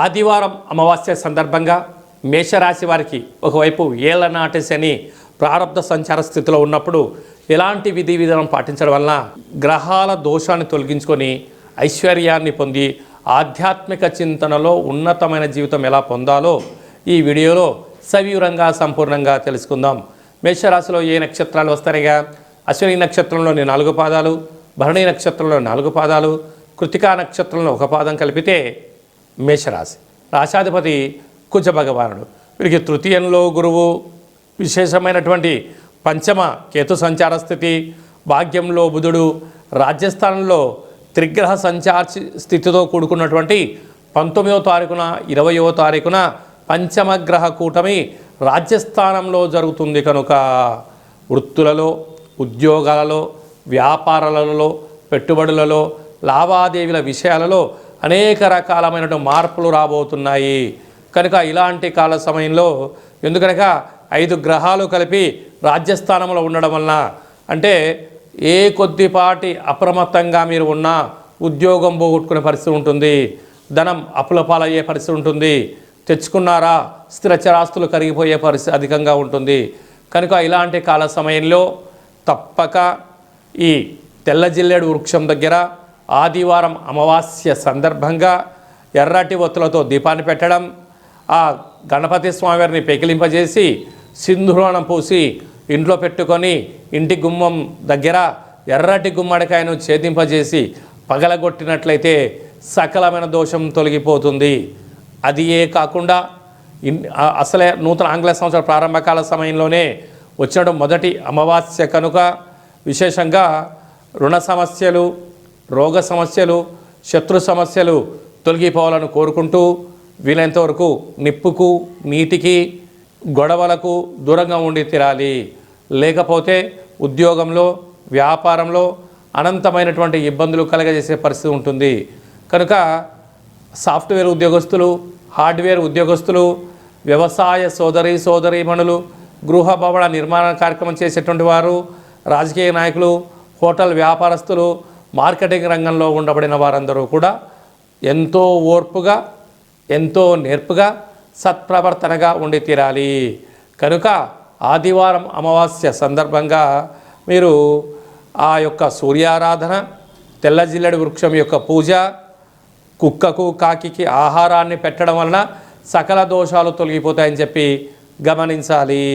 ఆదివారం అమావాస్య సందర్భంగా మేషరాశి వారికి ఒకవైపు ఏళ్ల నాటి శని ప్రారంభ సంచార స్థితిలో ఉన్నప్పుడు ఎలాంటి విధి విధానం పాటించడం వలన గ్రహాల దోషాన్ని తొలగించుకొని ఐశ్వర్యాన్ని పొంది ఆధ్యాత్మిక చింతనలో ఉన్నతమైన జీవితం ఎలా పొందాలో ఈ వీడియోలో సవివరంగా సంపూర్ణంగా తెలుసుకుందాం. మేషరాశిలో ఏ నక్షత్రాలు వస్తాయిగా? అశ్విని నక్షత్రంలోని 4 పాదాలు, భరణి నక్షత్రంలో 4 పాదాలు, కృతికా నక్షత్రంలో 1 పాదం కలిపితే మేషరాశి. రాశాధిపతి కుజ భగవానుడు. వీరికి తృతీయంలో గురువు, విశేషమైనటువంటి పంచమ కేతు సంచార స్థితి, భాగ్యంలో బుధుడు, రాజ్యస్థానంలో త్రిగ్రహ సంచార స్థితితో కూడుకున్నటువంటి 19వ తారీఖున 20వ తారీఖున పంచమగ్రహ కూటమి రాజ్యస్థానంలో జరుగుతుంది. కనుక వృత్తులలో, ఉద్యోగాలలో, వ్యాపారాలలో, పెట్టుబడులలో, లావాదేవీల విషయాలలో అనేక రకాలమైనటువంటి మార్పులు రాబోతున్నాయి. కనుక ఇలాంటి కాల సమయంలో ఎందుకనక 5 గ్రహాలు కలిపి రాజ్యస్థానంలో ఉండడం వలన అంటే ఏ కొద్దిపాటి అప్రమత్తంగా మీరు ఉన్నా ఉద్యోగం పోగొట్టుకునే పరిస్థితి ఉంటుంది, ధనం అప్పుల పాలయ్యే పరిస్థితి ఉంటుంది, తెచ్చుకున్నారా స్థిరచరాస్తులు కరిగిపోయే పరిస్థితి అధికంగా ఉంటుంది. కనుక ఇలాంటి కాల సమయంలో తప్పక ఈ తెల్ల జిల్లేడు వృక్షం దగ్గర ఆదివారం అమావాస్య సందర్భంగా ఎర్రటి ఒత్తులతో దీపాన్ని పెట్టడం, ఆ గణపతి స్వామివారిని పెకిలింపజేసి సింధూరాణం పూసి ఇంట్లో పెట్టుకొని ఇంటి గుమ్మం దగ్గర ఎర్రటి గుమ్మడికాయను ఛేదింపజేసి పగలగొట్టినట్లయితే సకలమైన దోషం తొలగిపోతుంది. అది ఏ కాకుండా అసలే నూతన ఆంగ్ల సంవత్సర ప్రారంభకాల సమయంలోనే వచ్చిన మొదటి అమావాస్య కనుక విశేషంగా రుణ సమస్యలు, రోగ సమస్యలు, శత్రు సమస్యలు తొలగిపోవాలని కోరుకుంటూ వీలైనంతవరకు నిప్పుకు, నీటికి, గొడవలకు దూరంగా ఉండి తీరాలి. లేకపోతే ఉద్యోగంలో, వ్యాపారంలో అనంతమైనటువంటి ఇబ్బందులు కలగజేసే పరిస్థితి ఉంటుంది. కనుక సాఫ్ట్వేర్ ఉద్యోగస్తులు, హార్డ్వేర్ ఉద్యోగస్తులు, వ్యవసాయ సోదరీమణులు, గృహ భవన నిర్మాణ కార్యక్రమం చేసేటువంటి వారు, రాజకీయ నాయకులు, హోటల్ వ్యాపారస్తులు, మార్కెటింగ్ రంగంలో ఉండబడిన వారందరూ కూడా ఎంతో ఓర్పుగా, ఎంతో నేర్పుగా, సత్ప్రవర్తనగా ఉండి తీరాలి. కనుక ఆదివారం అమావాస్య సందర్భంగా మీరు ఆ యొక్క సూర్యారాధన, తెల్ల జిల్లెడు వృక్షం యొక్క పూజ, కుక్కకు, కాకికి ఆహారాన్ని పెట్టడం వలన సకల దోషాలు తొలగిపోతాయని చెప్పి గమనించాలి.